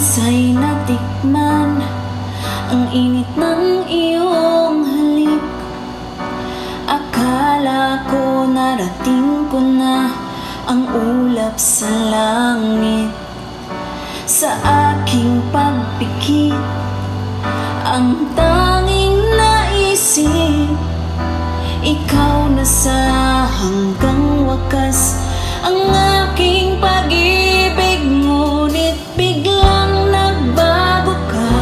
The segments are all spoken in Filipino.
minsa'y natikman ang init ng iyong halik. Akala ko narating ko na ang ulap sa langit. Sa aking pagpikit, ang tanging naisip, ikaw na sa hanggang wakas ang aking pag-ibig. Ngunit biglang nagbago ka,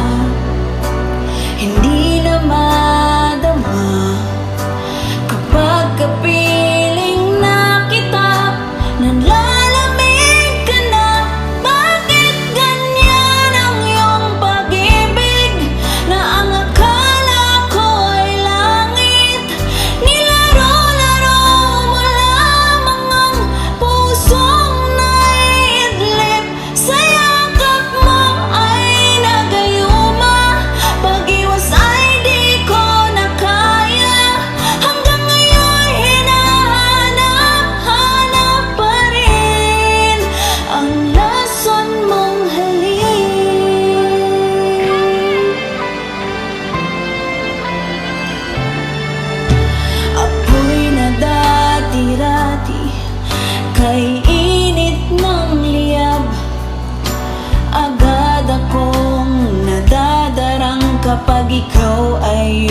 hindi na madama kapag kapiling na kita. Nanlalamig ka na, bakit ganyan ang iyong pag-ibig? Na ang akala ko ay langit, nilaro-laro mo lamang ang pusong naiidlip. Sa yakap mo ay nagayuma, pag-iwas ay di ko na kaya. Hanggang ngayon hinahanap-hanap pa rin ang lason mong halik. Apoy na dati-rati, kay init ng liyab. Agad akong nadadarang kapag ikaw ay